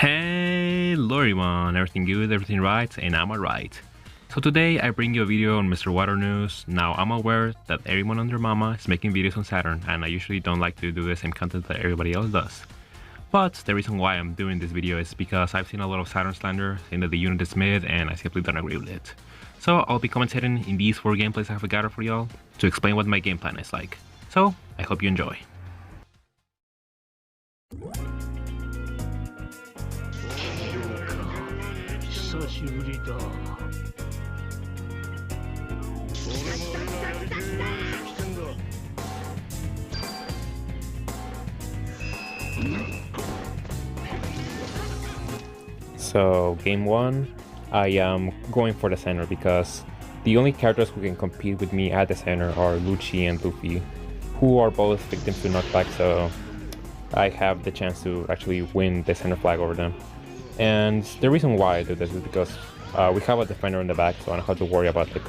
Hello everyone, everything good, everything right, and I'm alright. So today I bring you a video on Mr. Water News. Now I'm aware that everyone and their mama is making videos on Saturn, and I usually don't like to do the same content that everybody else does. But the reason why I'm doing this video is because I've seen a lot of Saturn slander, saying that the unit is mid, and I simply don't agree with it. So I'll be commentating in these 4 gameplays I have gathered for y'all to explain what my game plan is like. So I hope you enjoy. So game 1, I am going for the center because the only characters who can compete with me at the center are Lucci and Luffy, who are both victims to knockback, so I have the chance to actually win the center flag over them. And the reason why I do this is because we have a defender in the back, so I don't have to worry about like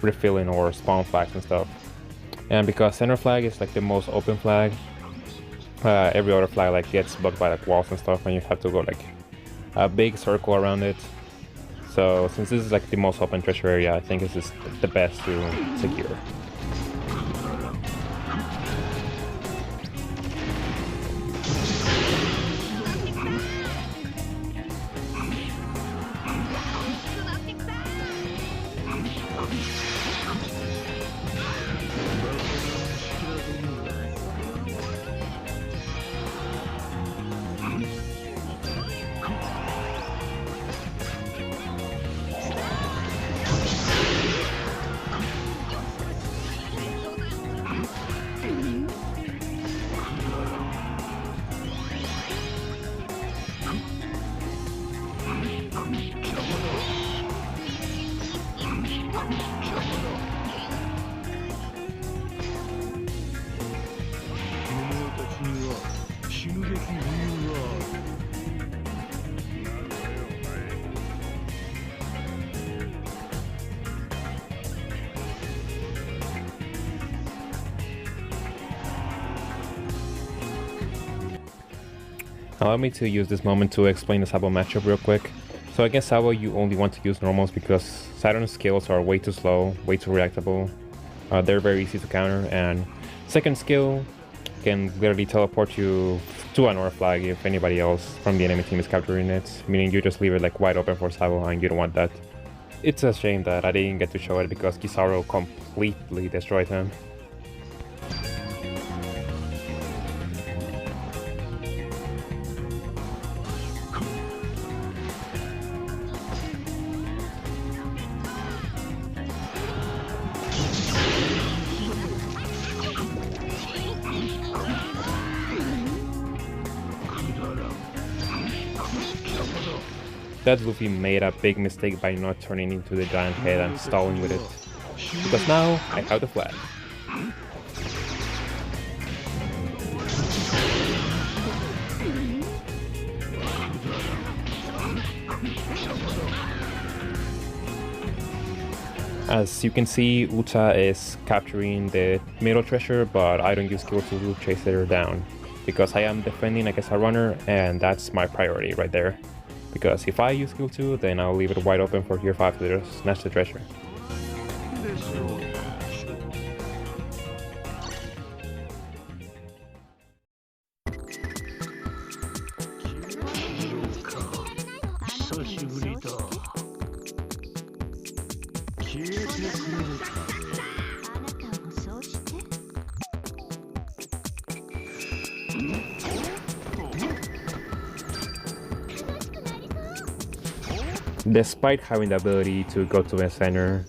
refilling or spawn flags and stuff. And because center flag is like the most open flag, every other flag like gets bugged by like walls and stuff, and you have to go like a big circle around it. So since this is like the most open treasure area, I think this is the best to secure. Allow me to use this moment to explain the Sabo matchup real quick. So against Sabo you only want to use normals because Saturn's skills are way too slow, way too reactable. They're very easy to counter, and second skill can literally teleport you to another flag if anybody else from the enemy team is capturing it, meaning you just leave it like wide open for Sabo and you don't want that. It's a shame that I didn't get to show it because Kizaru completely destroyed him. That Luffy made a big mistake by not turning into the giant head and stalling with it, because now I have the flag. As you can see, Uta is capturing the middle treasure, but I don't use skill to chase her down, because I am defending against a runner, and that's my priority right there. Because if I use skill 2, then I'll leave it wide open for tier 5 to just snatch the treasure. Despite having the ability to go to the center,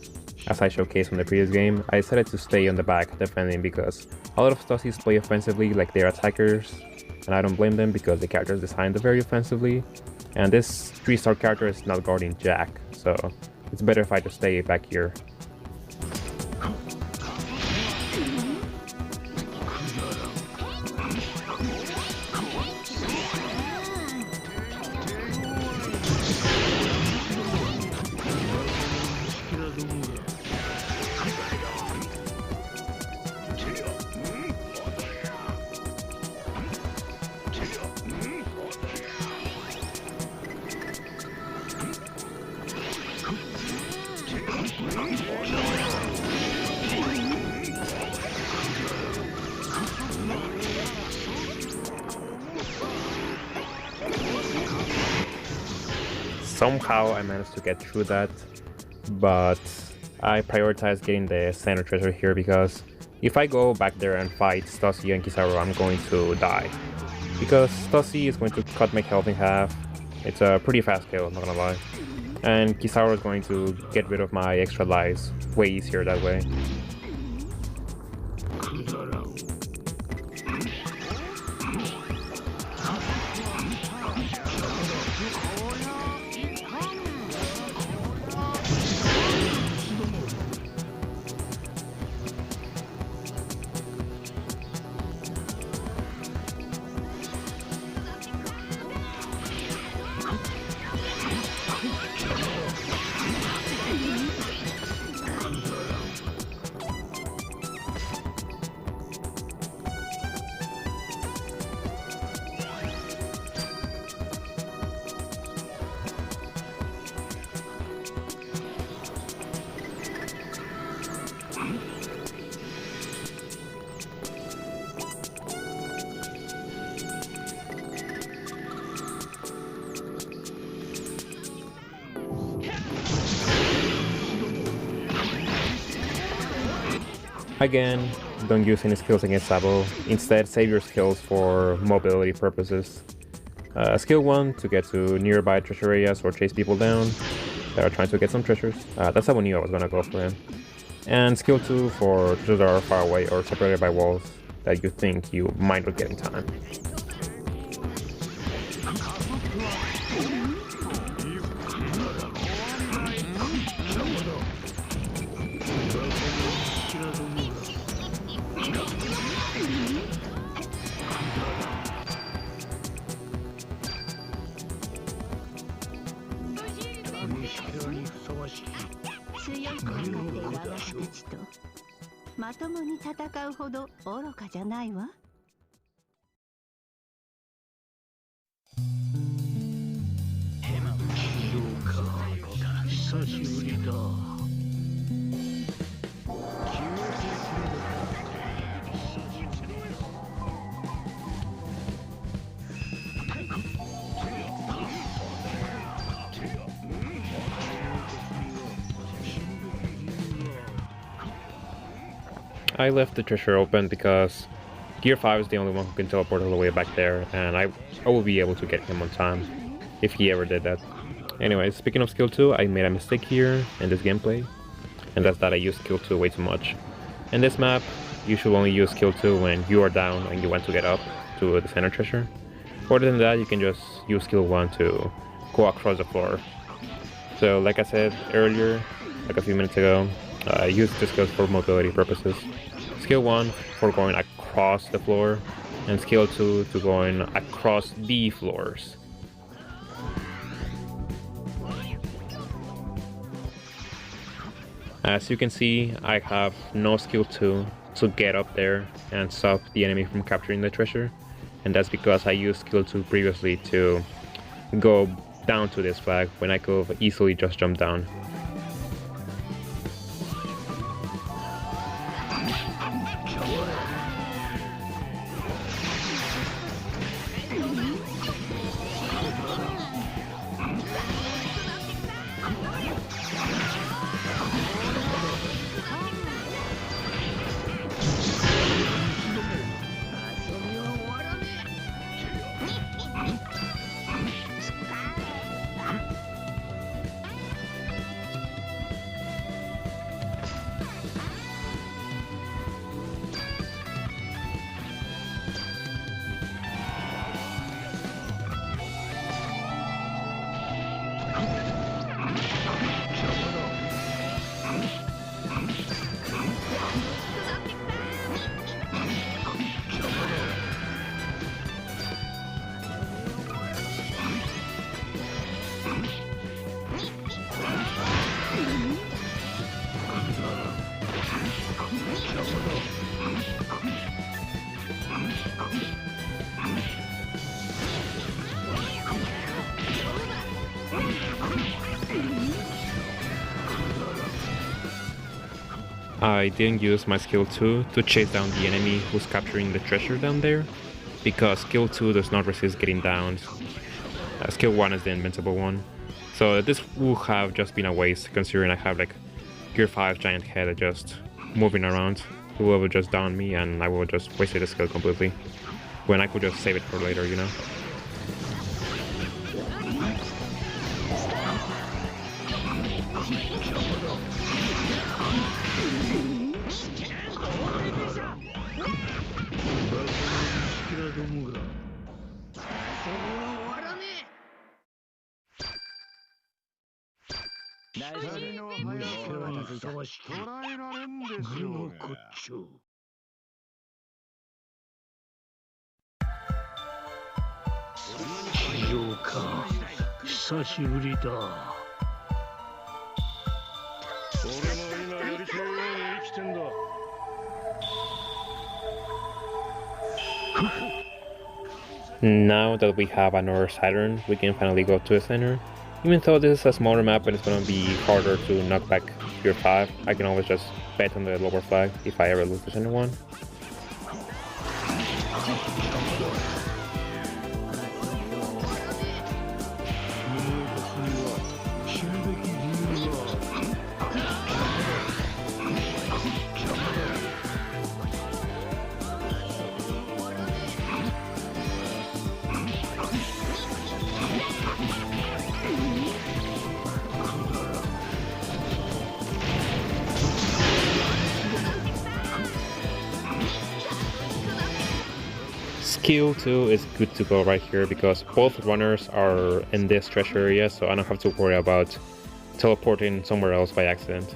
as I showcased in the previous game, I decided to stay on the back defending because a lot of Stussies play offensively like they're attackers, and I don't blame them because the character is designed very offensively, and this 3-star character is not guarding Jack, so it's better if I just stay back here. Somehow I managed to get through that, but I prioritized getting the center treasure here because if I go back there and fight Stussy and Kizaru, I'm going to die. Because Stussy is going to cut my health in half. It's a pretty fast kill, I'm not gonna lie. And Kizaru is going to get rid of my extra lives way easier that way. Again, don't use any skills against Sabo. Instead, save your skills for mobility purposes. Skill 1 to get to nearby treasure areas or chase people down that are trying to get some treasures. That's how I knew I was gonna go for him. And skill 2 for treasures that are far away or separated by walls that you think you might not get in time. I left the treasure open because Gear 5 is the only one who can teleport all the way back there, and I will be able to get him on time if he ever did that. Anyways, speaking of skill 2, I made a mistake here in this gameplay, and that's that I used skill 2 way too much. In this map, you should only use skill 2 when you are down and you want to get up to the center treasure. Other than that, you can just use skill 1 to go across the floor. So like I said earlier, like a few minutes ago, I used the skills for mobility purposes. Skill 1 for going across the floor, and skill 2 to going across the floors. As you can see, I have no skill 2 to get up there and stop the enemy from capturing the treasure, and that's because I used skill 2 previously to go down to this flag when I could easily just jump down. I didn't use my skill 2 to chase down the enemy who's capturing the treasure down there, because skill 2 does not resist getting down. Skill 1 is the invincible one. So this would have just been a waste, considering I have like Gear 5 giant head just moving around. It will just down me and I will just waste the skill completely, when I could just save it for later, you know? Now that we have another Saturn, we can finally go to the center. Even though this is a smaller map and it's gonna be harder to knock back Gear 5, I can always just bet on the lower flag if I ever lose the center one. Skill 2 is good to go right here because both runners are in this treasure area, so I don't have to worry about teleporting somewhere else by accident.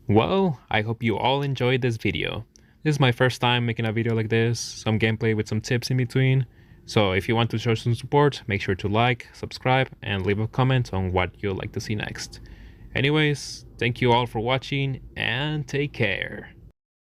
Well, I hope you all enjoyed this video. This is my first time making a video like this, some gameplay with some tips in between. So if you want to show some support, make sure to like, subscribe, and leave a comment on what you'd like to see next. Anyways, thank you all for watching, and take care.